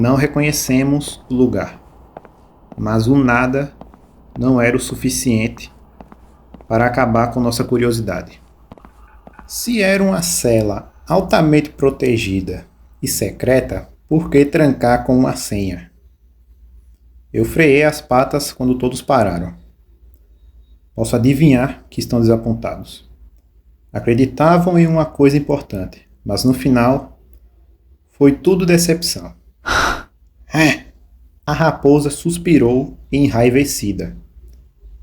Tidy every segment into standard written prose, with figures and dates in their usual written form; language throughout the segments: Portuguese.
Não reconhecemos o lugar, mas o nada não era o suficiente para acabar com nossa curiosidade. Se era uma cela altamente protegida e secreta, por que trancar com uma senha? Eu freiei as patas quando todos pararam. Posso adivinhar que estão desapontados. Acreditavam em uma coisa importante, mas no final foi tudo decepção. A raposa suspirou enraivecida.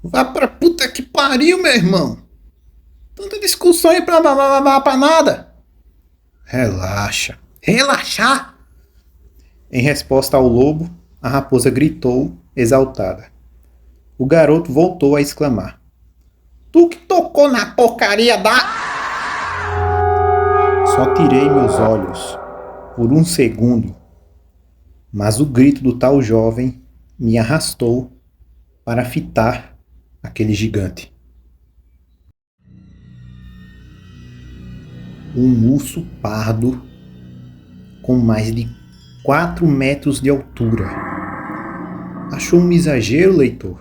Vá pra puta que pariu, meu irmão! Tanta discussão aí pra nada! Relaxa. Relaxar? Em resposta ao lobo, a raposa gritou, exaltada. O garoto voltou a exclamar. Tu que tocou na porcaria da... Só tirei meus olhos por um segundo, mas o grito do tal jovem me arrastou para fitar aquele gigante. Um urso pardo com mais de 4 metros de altura. Achou um exagero, leitor?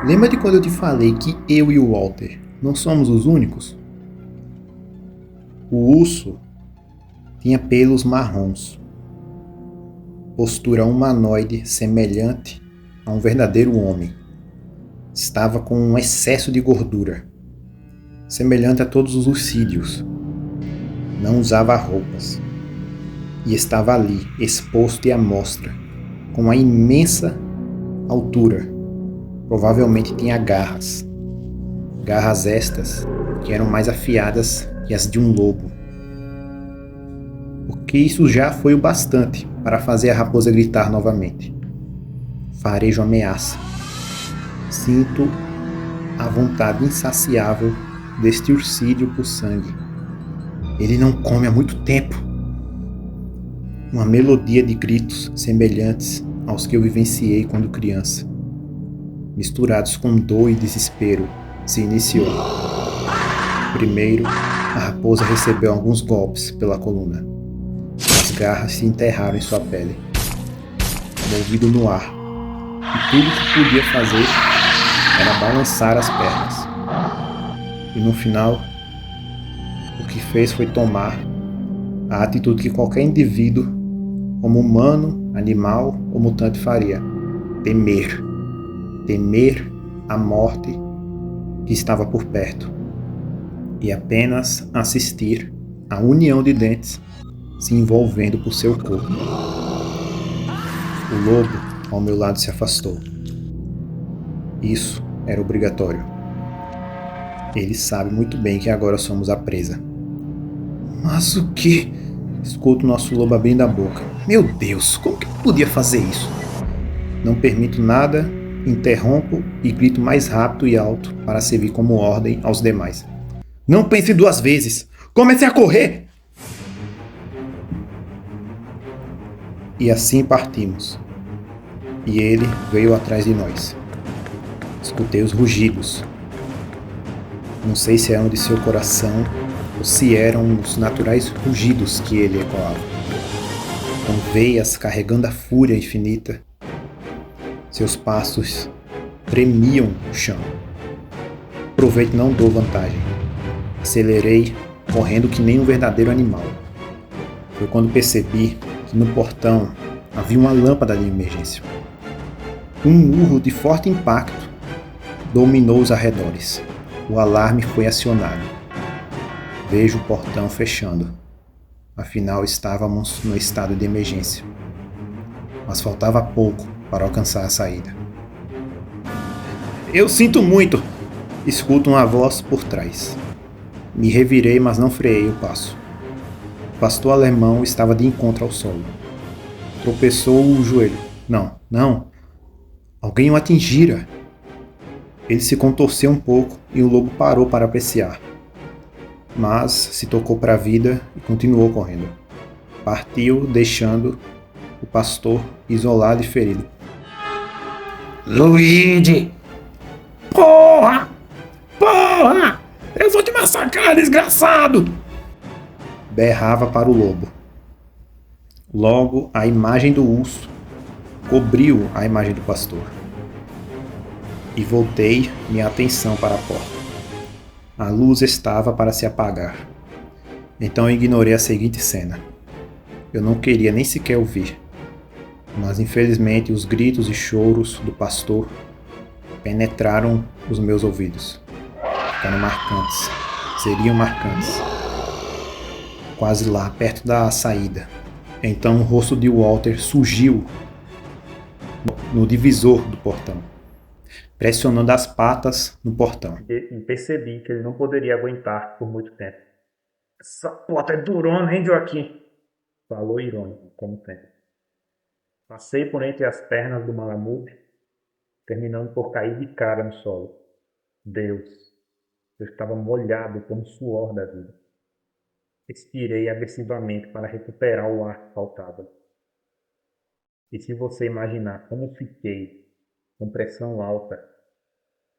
Lembra de quando eu te falei que eu e o Walter não somos os únicos? O urso tinha pelos marrons, postura humanoide semelhante a um verdadeiro homem. Estava com um excesso de gordura, semelhante a todos os urcídeos. Não usava roupas e estava ali, exposto e à mostra, com uma imensa altura. Provavelmente tinha garras. Garras estas que eram mais afiadas que as de um lobo. Porque isso já foi o bastante para fazer a raposa gritar novamente. Farejo ameaça. Sinto a vontade insaciável deste urcídeo por sangue. Ele não come há muito tempo. Uma melodia de gritos semelhantes aos que eu vivenciei quando criança, misturados com dor e desespero, se iniciou. Primeiro, a raposa recebeu alguns golpes pela coluna. As garras se enterraram em sua pele, movido no ar, e tudo que podia fazer era balançar as pernas. E no final, o que fez foi tomar a atitude que qualquer indivíduo, como humano, animal ou mutante faria: temer. Temer a morte que estava por perto e apenas assistir à união de dentes se envolvendo por seu corpo. O lobo ao meu lado se afastou. Isso era obrigatório. Ele sabe muito bem que agora somos a presa. Mas o que? Escuto nosso lobo abrindo a boca. Meu Deus, como que eu podia fazer isso? Não permito nada, interrompo e grito mais rápido e alto para servir como ordem aos demais. Não pense 2 vezes! Comece a correr! E assim partimos. E ele veio atrás de nós. Escutei os rugidos. Não sei se eram de seu coração ou se eram os naturais rugidos que ele ecoava. Com veias carregando a fúria infinita, seus passos tremiam o chão. Aproveito e não dou vantagem. Acelerei, correndo que nem um verdadeiro animal. Foi quando percebi que no portão havia uma lâmpada de emergência. Um urro de forte impacto dominou os arredores. O alarme foi acionado. Vejo o portão fechando. Afinal, estávamos no estado de emergência. Mas faltava pouco para alcançar a saída. Eu sinto muito! Escuto uma voz por trás. Me revirei, mas não freiei o passo. O pastor alemão estava de encontro ao solo. Tropeçou o joelho. Não. Alguém o atingira. Ele se contorceu um pouco e o lobo parou para apreciar. Mas se tocou para a vida e continuou correndo. Partiu, deixando o pastor isolado e ferido. Luigi! Porra! Eu vou te massacrar, desgraçado! Berrava para o lobo. Logo, a imagem do urso cobriu a imagem do pastor. E voltei minha atenção para a porta. A luz estava para se apagar. Então eu ignorei a seguinte cena. Eu não queria nem sequer ouvir. Mas infelizmente os gritos e choros do pastor penetraram os meus ouvidos. Ficaram marcantes. Seriam marcantes. Quase lá, perto da saída. Então o rosto de Walter surgiu no divisor do portão, pressionando as patas no portão. E percebi que ele não poderia aguentar por muito tempo. Essa porta é durona, hein, Joaquim? Falou irônico, como sempre. Passei por entre as pernas do malamute, terminando por cair de cara no solo. Deus, eu estava molhado como o suor da vida. Expirei agressivamente para recuperar o ar que faltava. E se você imaginar como fiquei, com pressão alta,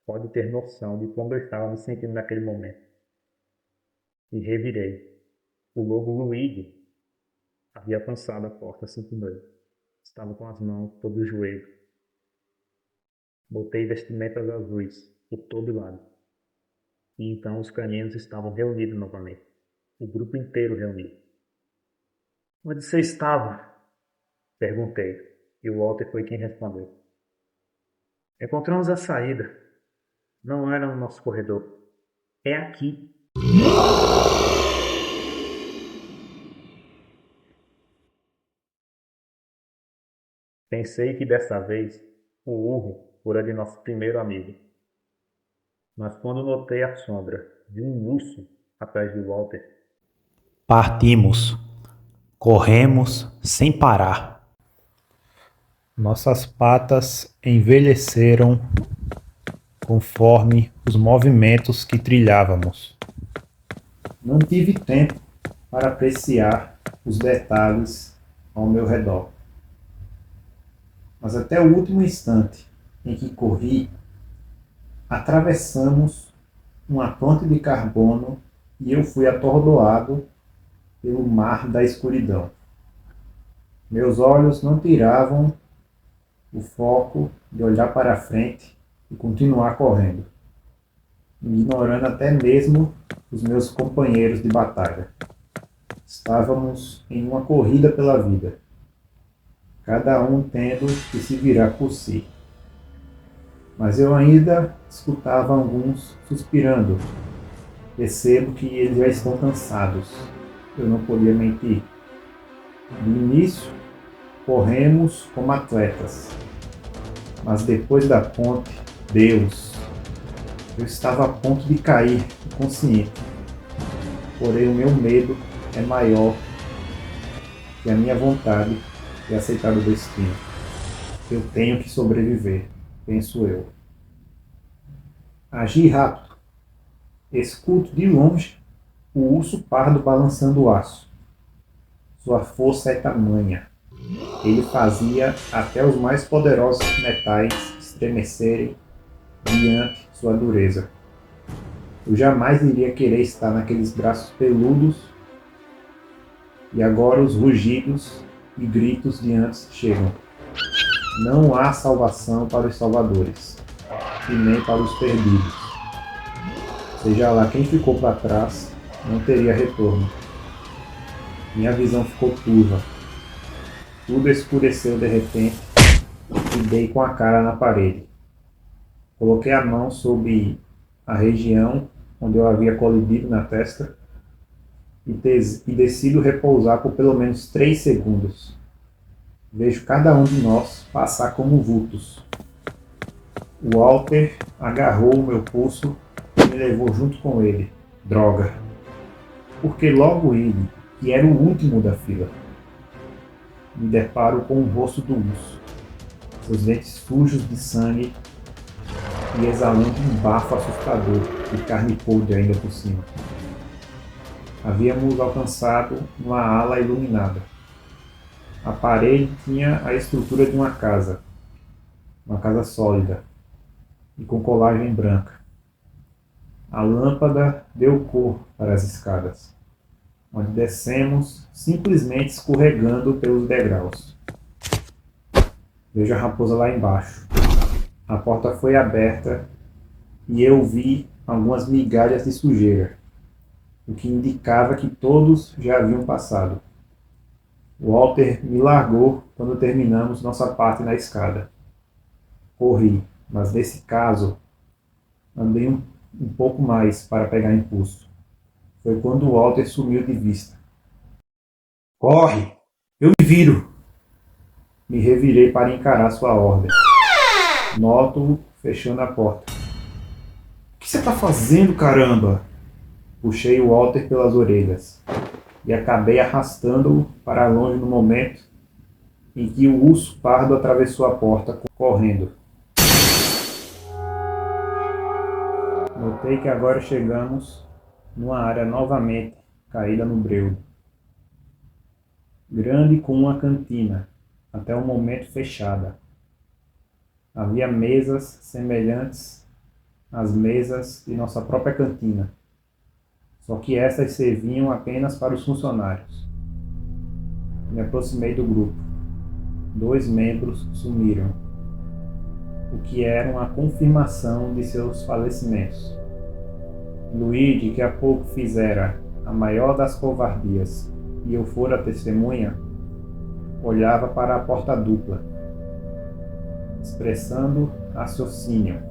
pode ter noção de como eu estava me sentindo naquele momento. E revirei. O lobo Luigi havia alcançado a porta 52. Estava com as mãos sobre o joelho. Botei vestimentas azuis por todo lado. E então os caninos estavam reunidos novamente. O grupo inteiro reunido. Onde você estava? Perguntei. E o Walter foi quem respondeu. Encontramos a saída. Não era no nosso corredor. É aqui. Pensei que dessa vez o urro fora de nosso primeiro amigo. Mas quando notei a sombra de um urso atrás de Walter, Partimos. Corremos sem parar. Nossas patas envelheceram conforme os movimentos que trilhávamos. Não tive tempo para apreciar os detalhes ao meu redor. Mas até o último instante em que corri, atravessamos uma ponte de carbono e eu fui atordoado pelo mar da escuridão. Meus olhos não tiravam o foco de olhar para frente e continuar correndo, ignorando até mesmo os meus companheiros de batalha. Estávamos em uma corrida pela vida, cada um tendo que se virar por si. Mas eu ainda escutava alguns suspirando. Percebo que eles já estão cansados. Eu não podia mentir. No início, corremos como atletas. Mas depois da ponte, Deus, eu estava a ponto de cair inconsciente. Porém, o meu medo é maior que a minha vontade de aceitar o destino. Eu tenho que sobreviver, penso eu. Agi rápido. Escuto de longe o urso pardo balançando o aço. Sua força é tamanha. Ele fazia até os mais poderosos metais estremecerem diante sua dureza. Eu jamais iria querer estar naqueles braços peludos, e agora os rugidos e gritos de antes chegam. Não há salvação para os salvadores, e nem para os perdidos. Seja lá quem ficou para trás, não teria retorno. Minha visão ficou turva. Tudo escureceu de repente e dei com a cara na parede. Coloquei a mão sobre a região onde eu havia colidido na testa e decido repousar por pelo menos 3 segundos. Vejo cada um de nós passar como vultos. O Walter agarrou o meu pulso e me levou junto com ele. Droga! Porque logo ele, que era o último da fila, me deparo com o rosto do urso, seus dentes sujos de sangue e exalando um bafo assustador de carne podre ainda por cima. Havíamos alcançado uma ala iluminada. A parede tinha a estrutura de uma casa sólida e com colagem branca. A lâmpada deu cor para as escadas. onde descemos simplesmente escorregando pelos degraus. Vejo a raposa lá embaixo. A porta foi aberta e eu vi algumas migalhas de sujeira, o que indicava que todos já haviam passado. Walter me largou quando terminamos nossa parte na escada. Corri, mas nesse caso andei um pouco mais para pegar impulso. Foi quando Walter sumiu de vista. Corre! Eu me viro! Me revirei para encarar sua ordem. Noto-o fechando a porta. O que você está fazendo, caramba? Puxei o Walter pelas orelhas e acabei arrastando-o para longe no momento em que o urso pardo atravessou a porta correndo. Notei que agora chegamos numa área novamente caída no breu. Grande como uma cantina, até o momento fechada. Havia mesas semelhantes às mesas de nossa própria cantina, só que estas serviam apenas para os funcionários. Me aproximei do grupo. 2 membros sumiram, o que era uma confirmação de seus falecimentos. Luigi, que há pouco fizera a maior das covardias e eu fora testemunha, olhava para a porta dupla, expressando raciocínio.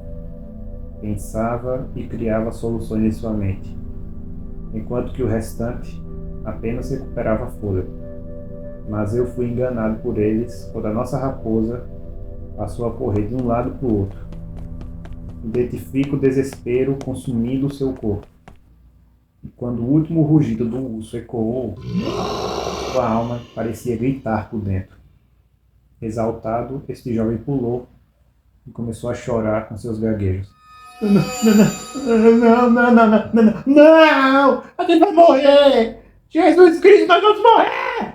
Pensava e criava soluções em sua mente, enquanto que o restante apenas recuperava fôlego. Mas eu fui enganado por eles quando a nossa raposa passou a correr de um lado para o outro. Identifico o desespero consumindo seu corpo. E quando o último rugido do urso ecoou, sua alma parecia gritar por dentro. Exaltado, este jovem pulou e começou a chorar com seus gaguejos. Não! A gente vai morrer! Jesus Cristo, nós vamos morrer!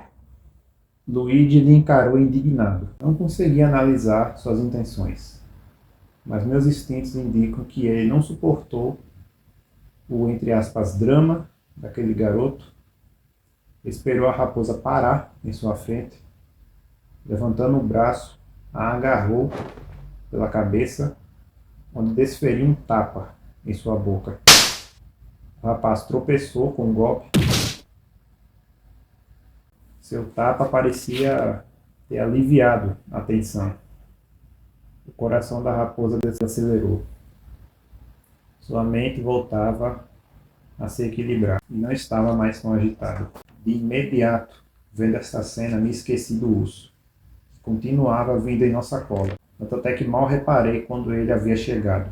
Luigi lhe encarou indignado. Não conseguia analisar suas intenções, mas meus instintos indicam que ele não suportou o, entre aspas, drama daquele garoto. Esperou a raposa parar em sua frente. Levantando o braço, a agarrou pela cabeça, onde desferiu um tapa em sua boca. O rapaz tropeçou com o golpe. Seu tapa parecia ter aliviado a tensão. O coração da raposa desacelerou. Sua mente voltava a se equilibrar e não estava mais tão agitado. De imediato, vendo esta cena, me esqueci do urso. Continuava vindo em nossa cola, tanto até que mal reparei quando ele havia chegado.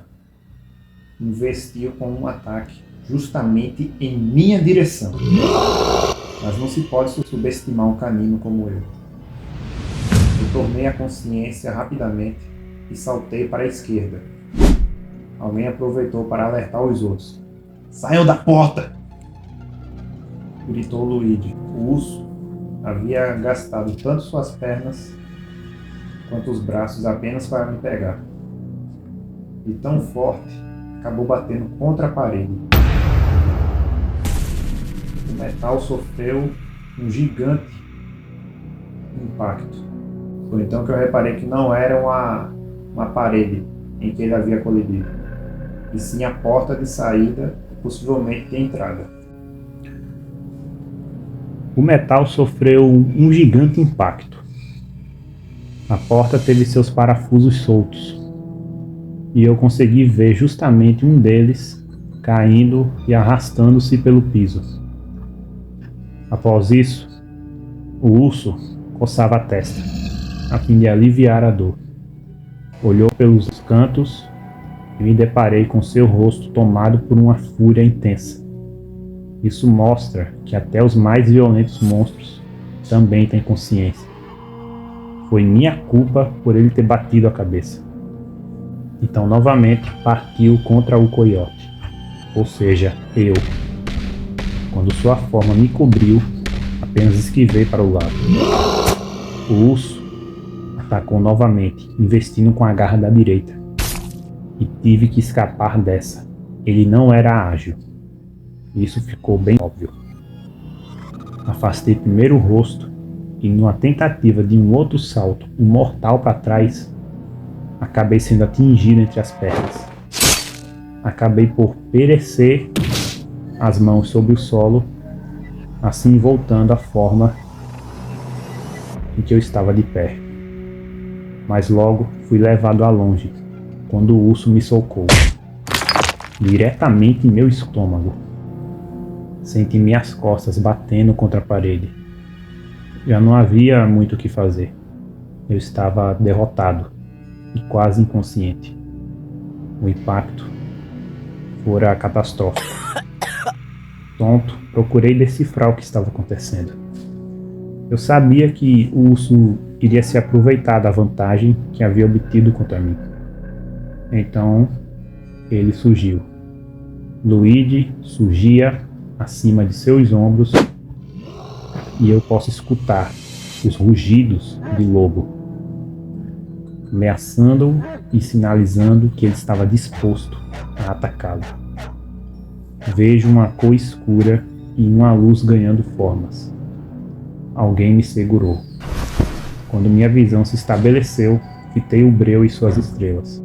Investiu com um ataque justamente em minha direção. Mas não se pode subestimar um canino como eu. Retornei a consciência rapidamente e saltei para a esquerda. Alguém aproveitou para alertar os outros. "Saiam da porta!" gritou Luigi. O urso havia gastado tanto suas pernas quanto os braços apenas para me pegar. E tão forte, acabou batendo contra a parede. O metal sofreu um gigante impacto. Foi então que eu reparei que não era uma parede em que ele havia colidido, e sim a porta de saída e possivelmente de entrada. O metal sofreu um gigante impacto. A porta teve seus parafusos soltos, e eu consegui ver justamente um deles caindo e arrastando-se pelo piso. Após isso, o urso coçava a testa, a fim de aliviar a dor. Olhou pelos cantos e me deparei com seu rosto tomado por uma fúria intensa. Isso mostra que até os mais violentos monstros também têm consciência. Foi minha culpa por ele ter batido a cabeça. Então novamente partiu contra o coiote, ou seja, eu. Quando sua forma me cobriu, apenas esquivei para o lado. O urso atacou novamente, investindo com a garra da direita. E tive que escapar dessa. Ele não era ágil. Isso ficou bem óbvio. Afastei primeiro o rosto e, numa tentativa de um outro salto, um mortal para trás, acabei sendo atingido entre as pernas. Acabei por perecer as mãos sobre o solo, assim voltando à forma em que eu estava de pé. Mas logo fui levado a longe, quando o urso me socou, diretamente em meu estômago. Senti minhas costas batendo contra a parede. Já não havia muito o que fazer. Eu estava derrotado e quase inconsciente. O impacto fora catastrófico. Tonto, procurei decifrar o que estava acontecendo. Eu sabia que o urso iria se aproveitar da vantagem que havia obtido contra mim. Então, ele surgiu. Luigi surgia acima de seus ombros e eu posso escutar os rugidos de lobo, ameaçando-o e sinalizando que ele estava disposto a atacá-lo. Vejo uma cor escura e uma luz ganhando formas. Alguém me segurou. Quando minha visão se estabeleceu, fitei o breu e suas estrelas.